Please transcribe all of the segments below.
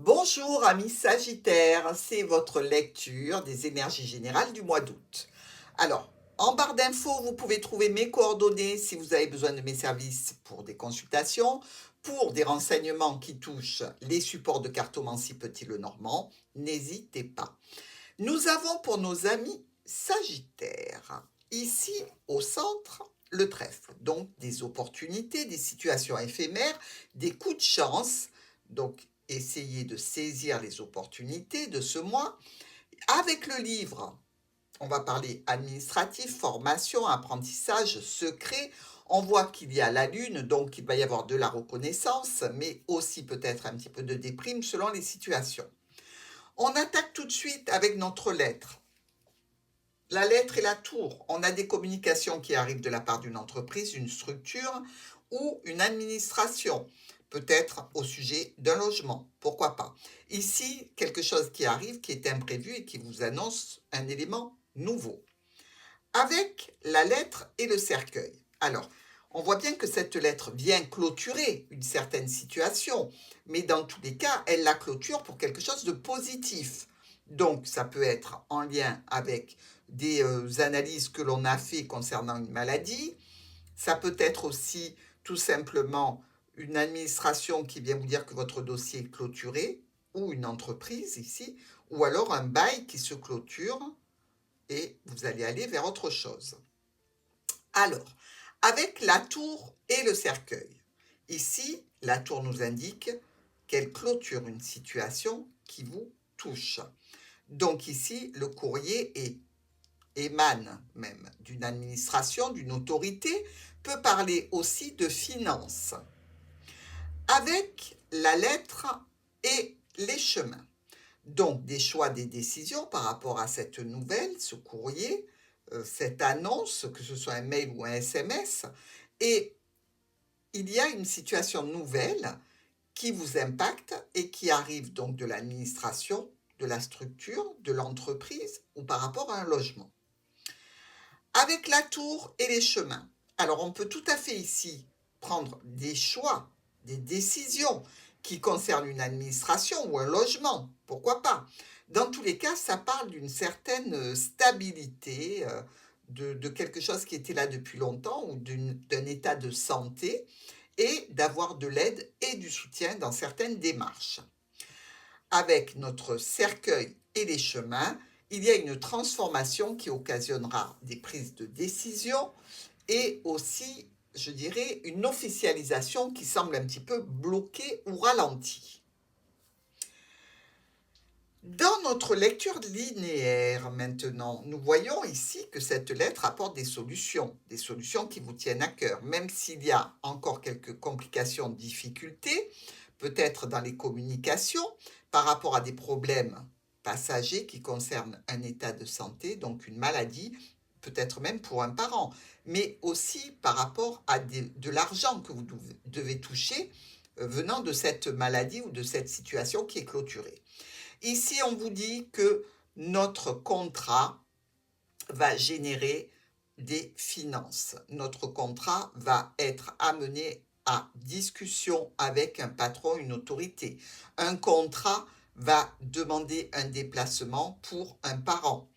Bonjour amis Sagittaires, c'est votre lecture des énergies générales du mois d'août. Alors, en barre d'infos, vous pouvez trouver mes coordonnées si vous avez besoin de mes services pour des consultations, pour des renseignements qui touchent les supports de cartomancie Petit Lenormand, n'hésitez pas. Nous avons pour nos amis Sagittaires, ici au centre, le trèfle, donc des opportunités, des situations éphémères, des coups de chance, donc essayez de saisir les opportunités de ce mois. Avec le livre, on va parler administratif, formation, apprentissage, secret. On voit qu'il y a la lune, donc il va y avoir de la reconnaissance, mais aussi peut-être un petit peu de déprime selon les situations. On attaque tout de suite avec notre lettre. La lettre et la tour. On a des communications qui arrivent de la part d'une entreprise, une structure ou une administration. Peut-être au sujet d'un logement, pourquoi pas. Ici, quelque chose qui arrive, qui est imprévu et qui vous annonce un élément nouveau. Avec la lettre et le cercueil. Alors, on voit bien que cette lettre vient clôturer une certaine situation, mais dans tous les cas, elle la clôture pour quelque chose de positif. Donc, ça peut être en lien avec des analyses que l'on a fait concernant une maladie. Ça peut être aussi tout simplement une administration qui vient vous dire que votre dossier est clôturé, ou une entreprise ici, ou alors un bail qui se clôture et vous allez aller vers autre chose. Alors, avec la tour et le cercueil. Ici, la tour nous indique qu'elle clôture une situation qui vous touche. Donc ici, le courrier émane même d'une administration, d'une autorité, peut parler aussi de finances. Avec la lettre et les chemins. Donc des choix, des décisions par rapport à cette nouvelle, ce courrier, cette annonce, que ce soit un mail ou un SMS, et il y a une situation nouvelle qui vous impacte et qui arrive donc de l'administration, de la structure, de l'entreprise ou par rapport à un logement. Avec la tour et les chemins. Alors on peut tout à fait ici prendre des choix, des décisions qui concernent une administration ou un logement, pourquoi pas. Dans tous les cas, ça parle d'une certaine stabilité, de quelque chose qui était là depuis longtemps ou d'un état de santé et d'avoir de l'aide et du soutien dans certaines démarches. Avec notre cercueil et les chemins, il y a une transformation qui occasionnera des prises de décision et aussi, je dirais, une officialisation qui semble un petit peu bloquée ou ralentie. Dans notre lecture linéaire maintenant, nous voyons ici que cette lettre apporte des solutions qui vous tiennent à cœur, même s'il y a encore quelques complications, difficultés, peut-être dans les communications, par rapport à des problèmes passagers qui concernent un état de santé, donc une maladie, peut-être même pour un parent, mais aussi par rapport à de l'argent que vous devez toucher venant de cette maladie ou de cette situation qui est clôturée. Ici, on vous dit que notre contrat va générer des finances. Notre contrat va être amené à discussion avec un patron, une autorité. Un contrat va demander un déplacement pour un parent.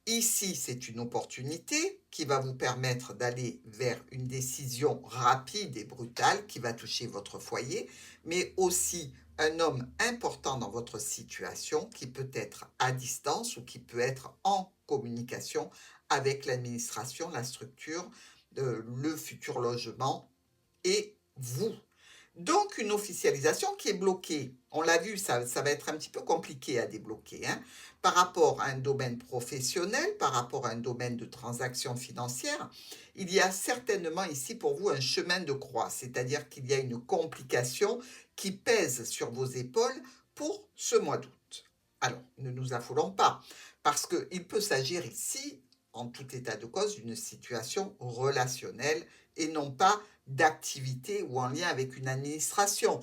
Ici, c'est une opportunité qui va vous permettre d'aller vers une décision rapide et brutale qui va toucher votre foyer, mais aussi un homme important dans votre situation qui peut être à distance ou qui peut être en communication avec l'administration, la structure, le futur logement et vous. Donc, une officialisation qui est bloquée. On l'a vu, ça va être un petit peu compliqué à débloquer, hein, par rapport à un domaine professionnel, par rapport à un domaine de transactions financières. Il y a certainement ici pour vous un chemin de croix, c'est-à-dire qu'il y a une complication qui pèse sur vos épaules pour ce mois d'août. Alors, ne nous affolons pas, parce qu'il peut s'agir ici, en tout état de cause, d'une situation relationnelle et non pas d'activité ou en lien avec une administration.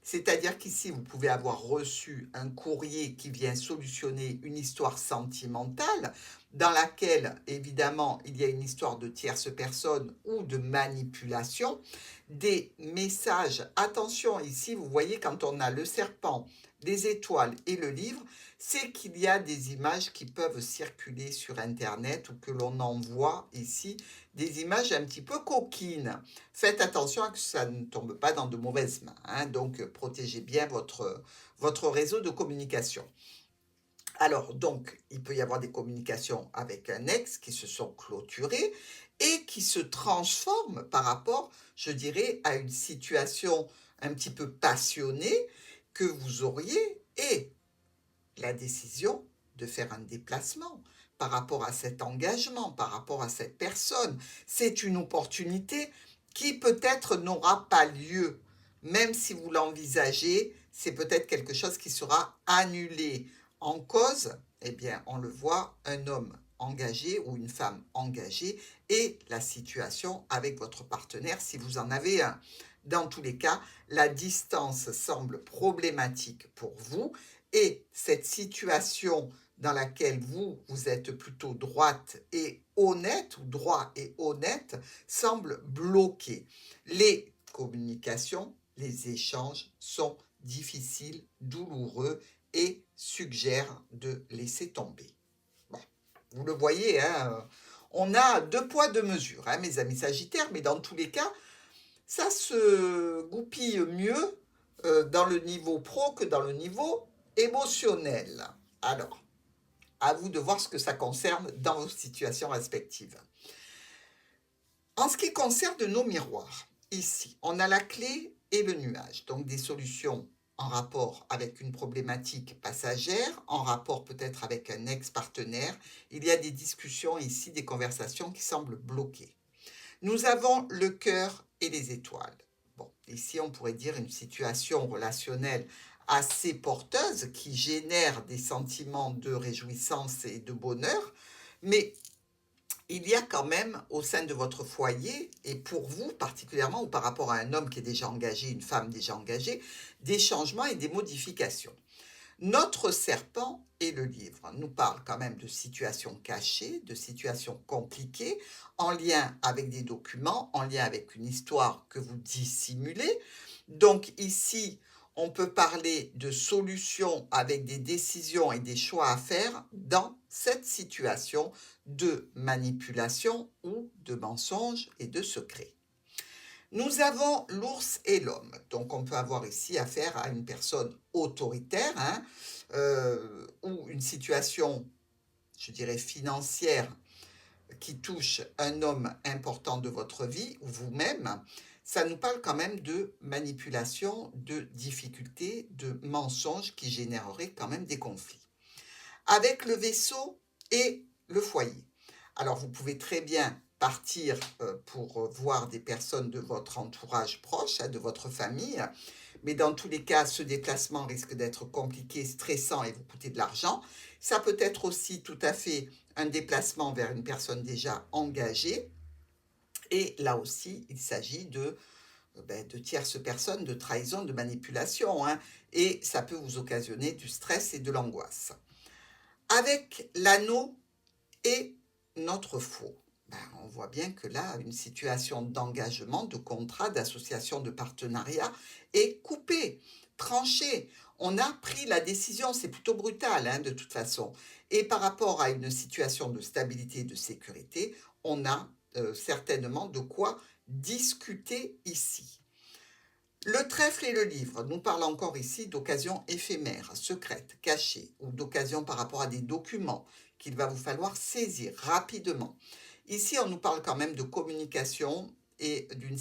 C'est-à-dire qu'ici, vous pouvez avoir reçu un courrier qui vient solutionner une histoire sentimentale, dans laquelle, évidemment, il y a une histoire de tierce personne ou de manipulation, des messages. Attention, ici, vous voyez, quand on a le serpent, les étoiles et le livre, c'est qu'il y a des images qui peuvent circuler sur Internet ou que l'on envoie ici, des images un petit peu coquines. Faites attention à que ça ne tombe pas dans de mauvaises mains, hein, donc protégez bien votre réseau de communication. Alors, donc, il peut y avoir des communications avec un ex qui se sont clôturées et qui se transforment par rapport, je dirais, à une situation un petit peu passionnée que vous auriez et la décision de faire un déplacement par rapport à cet engagement, par rapport à cette personne. C'est une opportunité qui peut-être n'aura pas lieu. Même si vous l'envisagez, c'est peut-être quelque chose qui sera annulé. En cause, eh bien, on le voit, un homme engagé ou une femme engagée et la situation avec votre partenaire si vous en avez un. Dans tous les cas, la distance semble problématique pour vous et cette situation dans laquelle vous êtes plutôt droite et honnête, ou droit et honnête, semble bloquée. Les communications, les échanges sont difficiles, douloureux et suggèrent de laisser tomber. Bon, vous le voyez, hein, on a deux poids, deux mesures, hein, mes amis sagittaires, mais dans tous les cas, ça se goupille mieux dans le niveau pro que dans le niveau émotionnel. Alors, à vous de voir ce que ça concerne dans vos situations respectives. En ce qui concerne nos miroirs, ici, on a la clé et le nuage, donc des solutions en rapport avec une problématique passagère, en rapport peut-être avec un ex-partenaire. Il y a des discussions ici, des conversations qui semblent bloquées. Nous avons le cœur et les étoiles. Bon, ici, on pourrait dire une situation relationnelle assez porteuse qui génère des sentiments de réjouissance et de bonheur, mais il y a quand même au sein de votre foyer, et pour vous particulièrement, ou par rapport à un homme qui est déjà engagé, une femme déjà engagée, des changements et des modifications. Notre serpent et le livre nous parle quand même de situations cachées, de situations compliquées, en lien avec des documents, en lien avec une histoire que vous dissimulez. Donc ici, on peut parler de solutions avec des décisions et des choix à faire dans cette situation de manipulation ou de mensonge et de secret. Nous avons l'ours et l'homme. Donc, on peut avoir ici affaire à une personne autoritaire, hein, ou une situation, je dirais, financière qui touche un homme important de votre vie, ou vous-même. Ça nous parle quand même de manipulation, de difficultés, de mensonges qui généreraient quand même des conflits. Avec le vaisseau et le foyer. Alors, vous pouvez très bien partir pour voir des personnes de votre entourage proche, de votre famille, mais dans tous les cas, ce déplacement risque d'être compliqué, stressant et vous coûter de l'argent. Ça peut être aussi tout à fait un déplacement vers une personne déjà engagée. Et là aussi, il s'agit de tierces personnes, de trahison, de manipulation, hein, et ça peut vous occasionner du stress et de l'angoisse. Avec l'anneau et notre faux, on voit bien que là, une situation d'engagement, de contrat, d'association, de partenariat est coupée, tranchée. On a pris la décision, c'est plutôt brutal, hein, de toute façon. Et par rapport à une situation de stabilité et de sécurité, on a certainement de quoi discuter ici. Le trèfle et le livre nous parlent encore ici d'occasions éphémères, secrètes, cachées, ou d'occasions par rapport à des documents qu'il va vous falloir saisir rapidement. Ici, on nous parle quand même de communication et de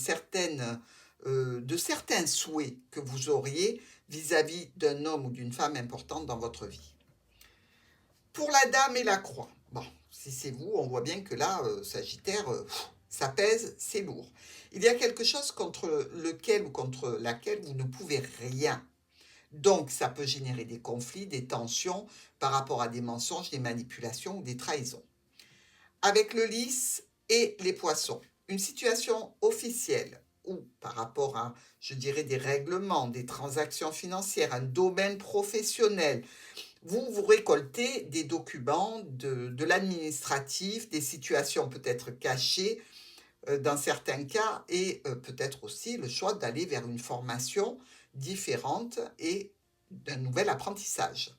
certains souhaits que vous auriez vis-à-vis d'un homme ou d'une femme importante dans votre vie. Pour la dame et la croix, bon, si c'est vous, on voit bien que là, Sagittaire, ça pèse, c'est lourd. Il y a quelque chose contre lequel ou contre laquelle vous ne pouvez rien. Donc, ça peut générer des conflits, des tensions par rapport à des mensonges, des manipulations ou des trahisons. Avec le lys et les poissons, une situation officielle ou par rapport à, je dirais, des règlements, des transactions financières, un domaine professionnel, vous récoltez des documents de l'administratif, des situations peut-être cachées dans certains cas, et peut-être aussi le choix d'aller vers une formation différente et d'un nouvel apprentissage.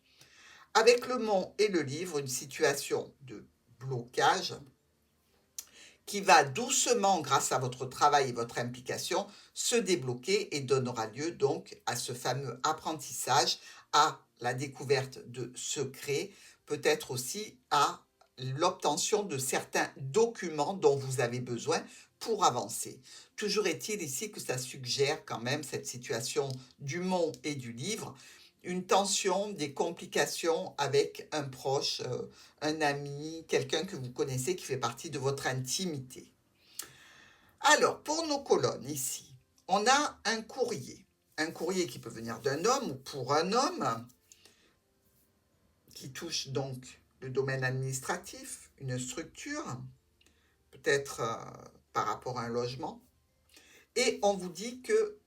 Avec le mont et le livre, une situation de blocage qui va doucement, grâce à votre travail et votre implication, se débloquer et donnera lieu donc à ce fameux apprentissage, à la découverte de secrets, peut-être aussi à l'obtention de certains documents dont vous avez besoin pour avancer. Toujours est-il ici que ça suggère quand même cette situation du mont et du livre, une tension, des complications avec un proche, un ami, quelqu'un que vous connaissez qui fait partie de votre intimité. Alors, pour nos colonnes ici, on a un courrier. Un courrier qui peut venir d'un homme ou pour un homme, qui touche donc le domaine administratif, une structure, peut-être par rapport à un logement. Et on vous dit que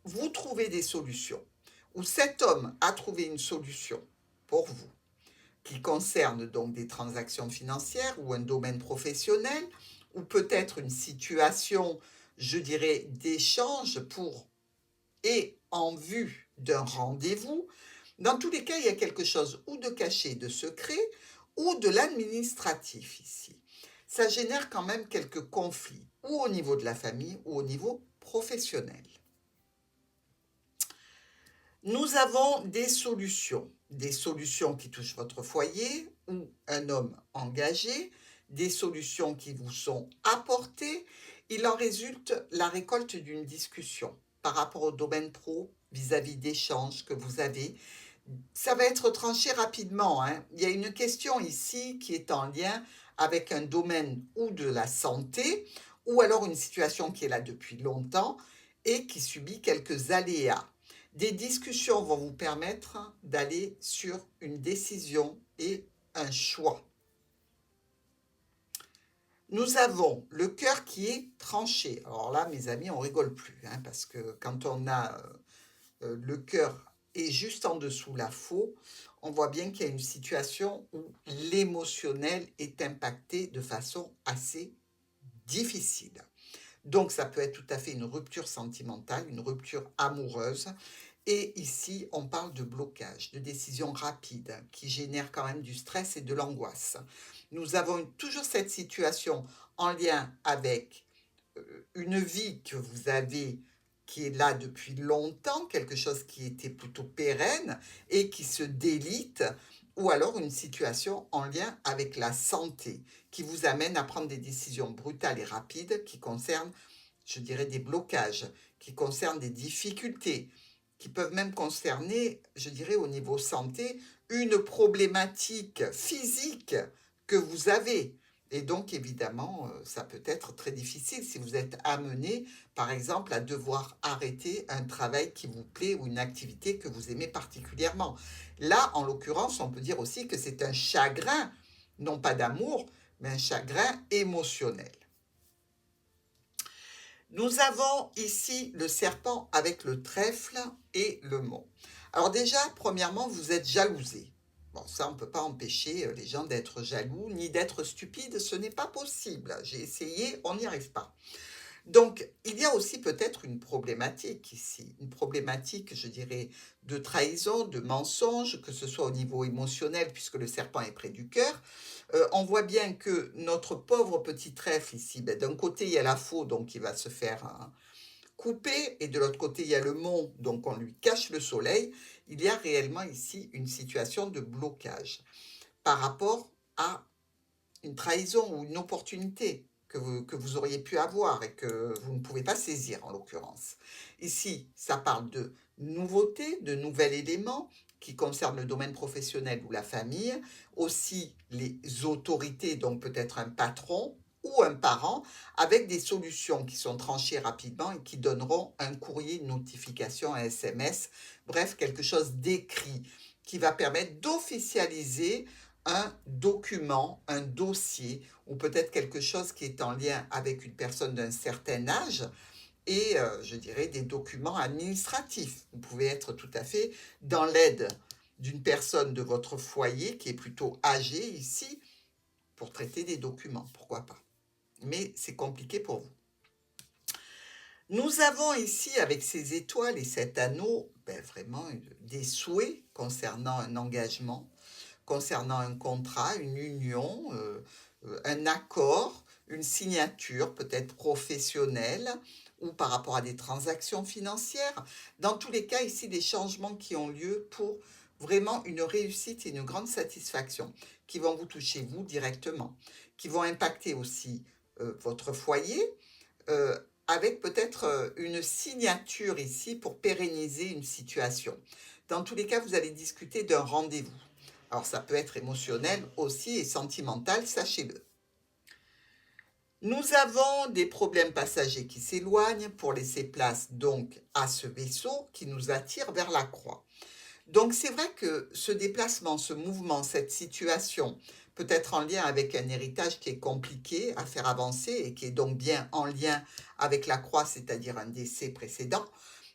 vous trouvez des solutions, ou cet homme a trouvé une solution pour vous, qui concerne donc des transactions financières ou un domaine professionnel, ou peut-être une situation, je dirais, d'échange pour et en vue d'un rendez-vous. Dans tous les cas, il y a quelque chose ou de caché, de secret, ou de l'administratif ici. Ça génère quand même quelques conflits, ou au niveau de la famille, ou au niveau professionnel. Nous avons des solutions qui touchent votre foyer ou un homme engagé, des solutions qui vous sont apportées. Il en résulte la récolte d'une discussion par rapport au domaine pro vis-à-vis d'échanges que vous avez. Ça va être tranché rapidement, hein. Il y a une question ici qui est en lien avec un domaine ou de la santé, ou alors une situation qui est là depuis longtemps et qui subit quelques aléas. Des discussions vont vous permettre d'aller sur une décision et un choix. Nous avons le cœur qui est tranché. Alors là, mes amis, on rigole plus, hein, parce que quand on a le cœur est juste en dessous la faux, on voit bien qu'il y a une situation où l'émotionnel est impacté de façon assez difficile. Donc ça peut être tout à fait une rupture sentimentale, une rupture amoureuse. Et ici, on parle de blocage, de décision rapide qui génère quand même du stress et de l'angoisse. Nous avons toujours cette situation en lien avec une vie que vous avez qui est là depuis longtemps, quelque chose qui était plutôt pérenne et qui se délite, ou alors une situation en lien avec la santé qui vous amène à prendre des décisions brutales et rapides qui concernent, je dirais, des blocages, qui concernent des difficultés, qui peuvent même concerner, je dirais, au niveau santé, une problématique physique que vous avez. Et donc, évidemment, ça peut être très difficile si vous êtes amené, par exemple, à devoir arrêter un travail qui vous plaît ou une activité que vous aimez particulièrement. Là, en l'occurrence, on peut dire aussi que c'est un chagrin, non pas d'amour, mais un chagrin émotionnel. Nous avons ici le serpent avec le trèfle et le mont. Alors déjà, premièrement, vous êtes jalousé. Bon, ça, on ne peut pas empêcher les gens d'être jaloux, ni d'être stupides, ce n'est pas possible. J'ai essayé, on n'y arrive pas. Donc, il y a aussi peut-être une problématique ici, une problématique, je dirais, de trahison, de mensonge, que ce soit au niveau émotionnel, puisque le serpent est près du cœur. On voit bien que notre pauvre petit trèfle ici, ben, d'un côté, il y a la faux, donc il va se faire couper, et de l'autre côté, il y a le mont, donc on lui cache le soleil. Il y a réellement ici une situation de blocage par rapport à une trahison ou une opportunité que vous auriez pu avoir et que vous ne pouvez pas saisir en l'occurrence. Ici, ça parle de nouveautés, de nouveaux éléments qui concernent le domaine professionnel ou la famille, aussi les autorités, donc peut-être un patron ou un parent, avec des solutions qui sont tranchées rapidement et qui donneront un courrier, une notification, un SMS, bref, quelque chose d'écrit qui va permettre d'officialiser un document, un dossier, ou peut-être quelque chose qui est en lien avec une personne d'un certain âge, et je dirais des documents administratifs. Vous pouvez être tout à fait dans l'aide d'une personne de votre foyer qui est plutôt âgée ici pour traiter des documents, pourquoi pas. Mais c'est compliqué pour vous. Nous avons ici, avec ces étoiles et cet anneau, vraiment des souhaits concernant un engagement, concernant un contrat, une union, un accord, une signature peut-être professionnelle ou par rapport à des transactions financières. Dans tous les cas, ici, des changements qui ont lieu pour vraiment une réussite et une grande satisfaction qui vont vous toucher, vous, directement, qui vont impacter aussi votre foyer, euh, avec peut-être une signature ici pour pérenniser une situation. Dans tous les cas, vous allez discuter d'un rendez-vous. Alors, ça peut être émotionnel aussi et sentimental, sachez-le. Nous avons des problèmes passagers qui s'éloignent pour laisser place donc à ce vaisseau qui nous attire vers la croix. Donc, c'est vrai que ce déplacement, ce mouvement, cette situation peut être en lien avec un héritage qui est compliqué à faire avancer et qui est donc bien en lien avec la croix, c'est-à-dire un décès précédent.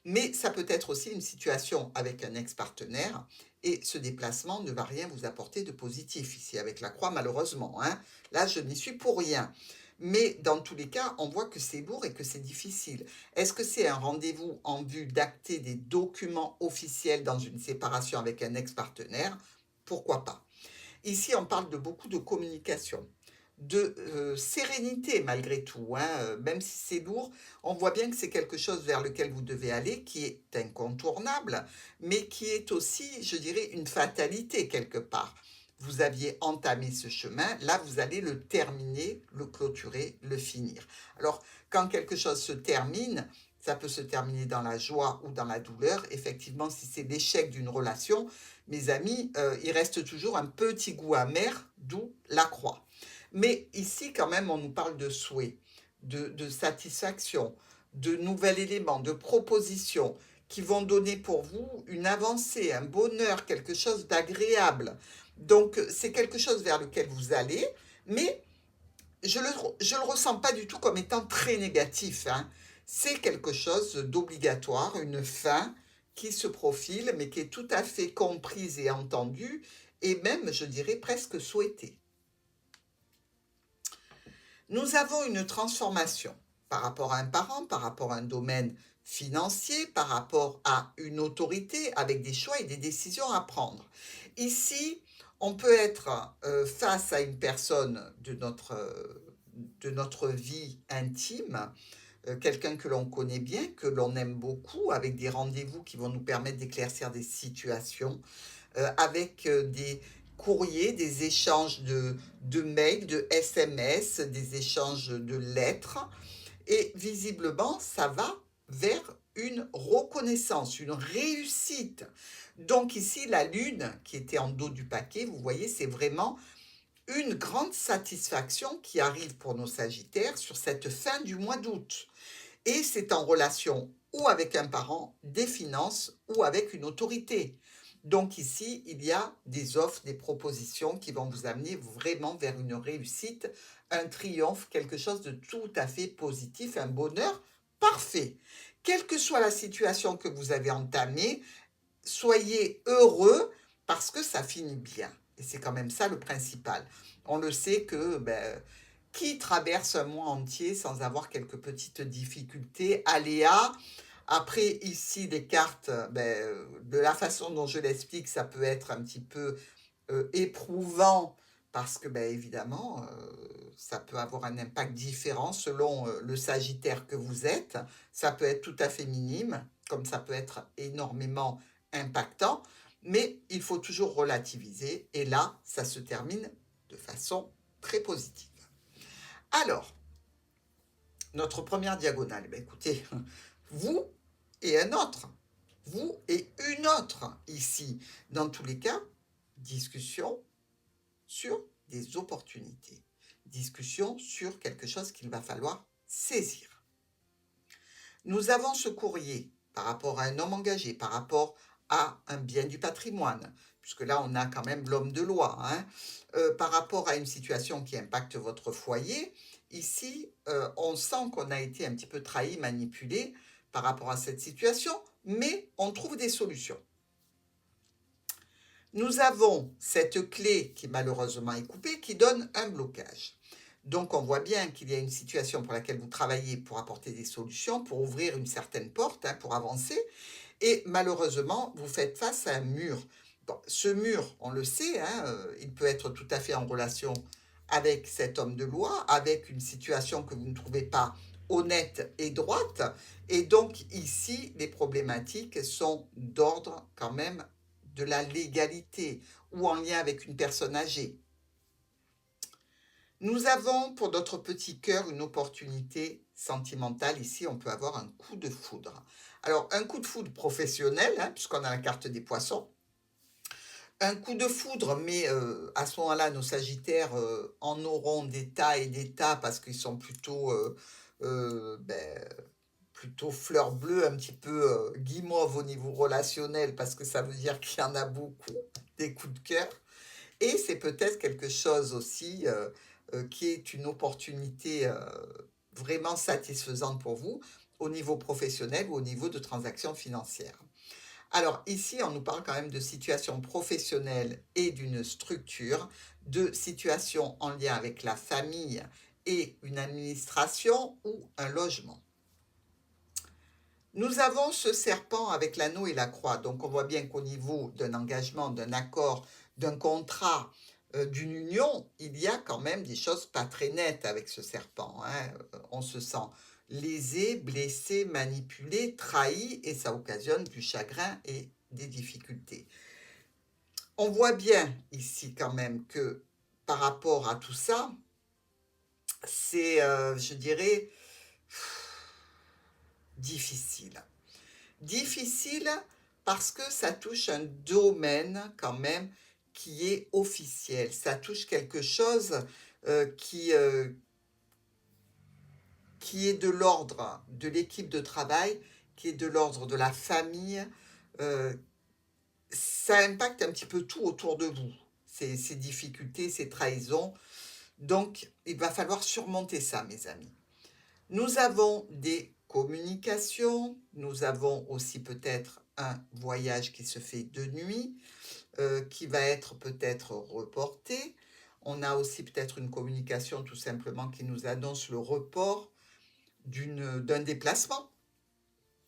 Mais ça peut être aussi une situation avec un ex-partenaire et ce déplacement ne va rien vous apporter de positif ici avec la croix, malheureusement, hein. Là, je n'y suis pour rien. Mais dans tous les cas, on voit que c'est lourd et que c'est difficile. Est-ce que c'est un rendez-vous en vue d'acter des documents officiels dans une séparation avec un ex-partenaire? Pourquoi pas? Ici, on parle de beaucoup de communication, de sérénité malgré tout, hein. Même si c'est lourd, on voit bien que c'est quelque chose vers lequel vous devez aller, qui est incontournable, mais qui est aussi, je dirais, une fatalité quelque part. Vous aviez entamé ce chemin, là vous allez le terminer, le clôturer, le finir. Alors, quand quelque chose se termine, ça peut se terminer dans la joie ou dans la douleur. Effectivement, si c'est l'échec d'une relation, mes amis, il reste toujours un petit goût amer, d'où la croix. Mais ici, quand même, on nous parle de souhait, de satisfaction, de nouvel élément, de propositions qui vont donner pour vous une avancée, un bonheur, quelque chose d'agréable. Donc, c'est quelque chose vers lequel vous allez, mais je le ressens pas du tout comme étant très négatif, hein. C'est quelque chose d'obligatoire, une fin qui se profile, mais qui est tout à fait comprise et entendue, et même, je dirais, presque souhaitée. Nous avons une transformation par rapport à un parent, par rapport à un domaine financier, par rapport à une autorité, avec des choix et des décisions à prendre. Ici, on peut être face à une personne de notre vie intime, quelqu'un que l'on connaît bien, que l'on aime beaucoup, avec des rendez-vous qui vont nous permettre d'éclaircir des situations, avec des courriers, des échanges de mails, de SMS, des échanges de lettres. Et visiblement, ça va vers une reconnaissance, une réussite. Donc ici, la lune qui était en dos du paquet, vous voyez, c'est vraiment une grande satisfaction qui arrive pour nos Sagittaires sur cette fin du mois d'août. Et c'est en relation ou avec un parent, des finances ou avec une autorité. Donc ici, il y a des offres, des propositions qui vont vous amener vraiment vers une réussite, un triomphe, quelque chose de tout à fait positif, un bonheur parfait. Quelle que soit la situation que vous avez entamée, soyez heureux parce que ça finit bien. Et c'est quand même ça le principal. On le sait que qui traverse un mois entier sans avoir quelques petites difficultés, aléas. Après, ici, les cartes, de la façon dont je l'explique, ça peut être un petit peu éprouvant parce que, évidemment, ça peut avoir un impact différent selon le Sagittaire que vous êtes. Ça peut être tout à fait minime, comme ça peut être énormément impactant, mais il faut toujours relativiser. Et là, ça se termine de façon très positive. Alors, notre première diagonale, écoutez, vous et un autre, vous et une autre ici. Dans tous les cas, discussion sur des opportunités, discussion sur quelque chose qu'il va falloir saisir. Nous avons ce courrier par rapport à un homme engagé, par rapport à un bien du patrimoine, puisque là on a quand même l'homme de loi, hein, par rapport à une situation qui impacte votre foyer. Ici, on sent qu'on a été un petit peu trahi, manipulé par rapport à cette situation, mais on trouve des solutions. Nous avons cette clé qui malheureusement est coupée, qui donne un blocage. Donc on voit bien qu'il y a une situation pour laquelle vous travaillez pour apporter des solutions, pour ouvrir une certaine porte, hein, pour avancer. Et malheureusement, vous faites face à un mur. Bon, ce mur, on le sait, hein, il peut être tout à fait en relation avec cet homme de loi, avec une situation que vous ne trouvez pas honnête et droite. Et donc ici, les problématiques sont d'ordre quand même de la légalité ou en lien avec une personne âgée. Nous avons pour notre petit cœur une opportunité sentimentale. Ici, on peut avoir un coup de foudre. Alors, un coup de foudre professionnel, hein, puisqu'on a la carte des poissons. Un coup de foudre, mais à ce moment-là, nos sagittaires en auront des tas et des tas parce qu'ils sont plutôt, plutôt fleur bleue, un petit peu guimauve au niveau relationnel parce que ça veut dire qu'il y en a beaucoup, des coups de cœur. Et c'est peut-être quelque chose aussi qui est une opportunité vraiment satisfaisante pour vous au niveau professionnel ou au niveau de transactions financières. Alors ici, on nous parle quand même de situation professionnelle et d'une structure, de situation en lien avec la famille et une administration ou un logement. Nous avons ce serpent avec l'anneau et la croix. Donc, on voit bien qu'au niveau d'un engagement, d'un accord, d'un contrat, d'une union, il y a quand même des choses pas très nettes avec ce serpent, hein. On se sent lésé, blessé, manipulé, trahi et ça occasionne du chagrin et des difficultés. On voit bien ici quand même que par rapport à tout ça, c'est, je dirais, difficile. Difficile parce que ça touche un domaine quand même qui est officiel. Ça touche quelque chose qui est de l'ordre de l'équipe de travail, qui est de l'ordre de la famille. Euh, Ça impacte un petit peu tout autour de vous, ces difficultés, ces trahisons. Donc, il va falloir surmonter ça, mes amis. Nous avons des communications, nous avons aussi peut-être un voyage qui se fait de nuit, qui va être peut-être reporté. On a aussi peut-être une communication tout simplement qui nous annonce le report d'un déplacement.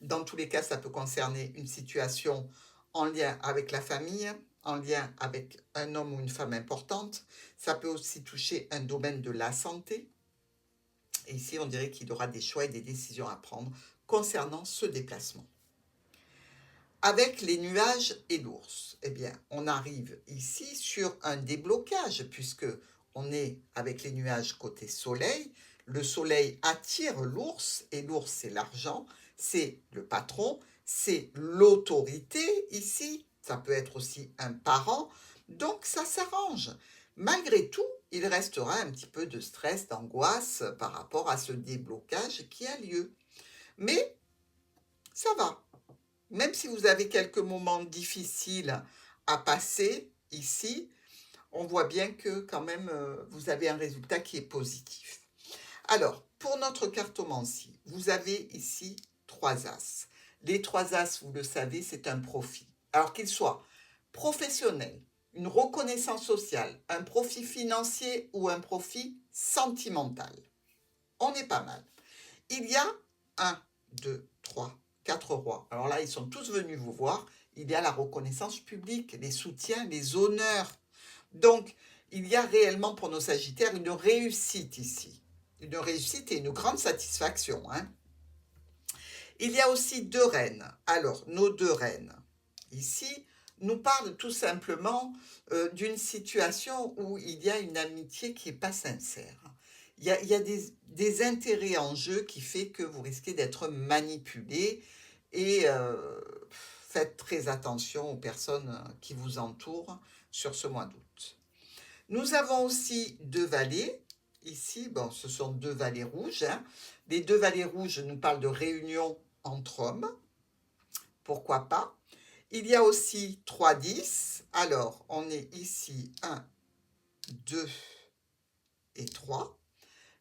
Dans tous les cas, ça peut concerner une situation en lien avec la famille, en lien avec un homme ou une femme importante. Ça peut aussi toucher un domaine de la santé. Et ici, on dirait qu'il y aura des choix et des décisions à prendre concernant ce déplacement. Avec les nuages et l'ours, eh bien, on arrive ici sur un déblocage puisque on est avec les nuages côté soleil. Le soleil attire l'ours et l'ours, c'est l'argent, c'est le patron, c'est l'autorité ici. Ça peut être aussi un parent. Donc, ça s'arrange. Malgré tout, il restera un petit peu de stress, d'angoisse par rapport à ce déblocage qui a lieu. Mais ça va. Même si vous avez quelques moments difficiles à passer ici, on voit bien que quand même vous avez un résultat qui est positif. Alors, pour notre cartomancie, vous avez ici 3 as. Les 3 as, vous le savez, c'est un profit. Alors qu'il soit professionnel, une reconnaissance sociale, un profit financier ou un profit sentimental. On est pas mal. Il y a 1, 2, 3, 4 rois. Alors là, ils sont tous venus vous voir. Il y a la reconnaissance publique, les soutiens, les honneurs. Donc, il y a réellement pour nos Sagittaires une réussite ici. Une réussite et une grande satisfaction, hein. Il y a aussi 2 reines. Alors, nos 2 reines, ici, nous parlent tout simplement d'une situation où il y a une amitié qui n'est pas sincère. Il y a des intérêts en jeu qui fait que vous risquez d'être manipulé et faites très attention aux personnes qui vous entourent sur ce mois d'août. Nous avons aussi 2 valets. Ici, bon, ce sont 2 valets rouges, hein. Les 2 valets rouges nous parlent de réunion entre hommes. Pourquoi pas? Il y a aussi 3 10. Alors, on est ici 1, 2 et 3.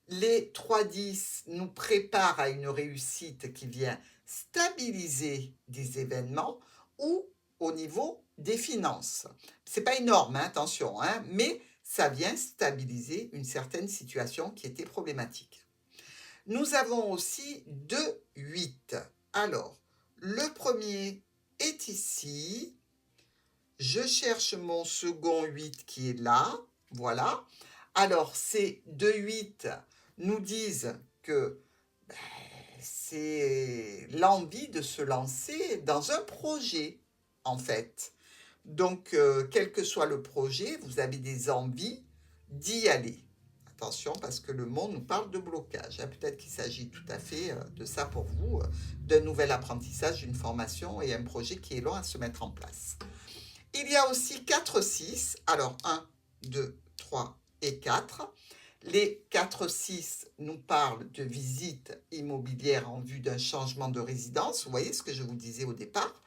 Les 3 10 nous préparent à une réussite qui vient stabiliser des événements ou au niveau des finances. C'est pas énorme, hein, attention, hein, mais ça vient stabiliser une certaine situation qui était problématique. Nous avons aussi 2 8. Alors, le premier est ici. Je cherche mon second 8 qui est là. Voilà. Alors, ces 2 8 nous disent que c'est l'envie de se lancer dans un projet, en fait. Donc, quel que soit le projet, vous avez des envies d'y aller. Attention, parce que le monde nous parle de blocage, hein. Peut-être qu'il s'agit tout à fait de ça pour vous, d'un nouvel apprentissage, d'une formation et un projet qui est long à se mettre en place. Il y a aussi 4, 6. Alors, 1, 2, 3 et 4. Les 4, 6 nous parlent de visite immobilière en vue d'un changement de résidence. Vous voyez ce que je vous disais au départ.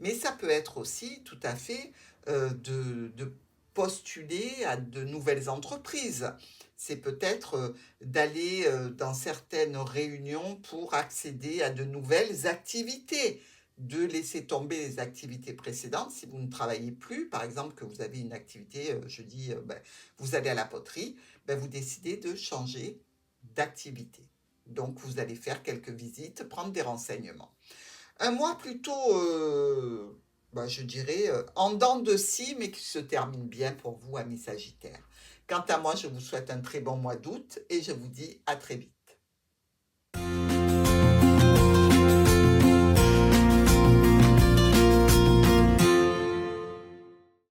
Mais ça peut être aussi tout à fait de postuler à de nouvelles entreprises. C'est peut-être d'aller dans certaines réunions pour accéder à de nouvelles activités, de laisser tomber les activités précédentes si vous ne travaillez plus. Par exemple, que vous avez une activité, je dis, vous allez à la poterie, vous décidez de changer d'activité. Donc, vous allez faire quelques visites, prendre des renseignements. Un mois plutôt, je dirais, en dents de scie, mais qui se termine bien pour vous, amis Sagittaires. Quant à moi, je vous souhaite un très bon mois d'août et je vous dis à très vite.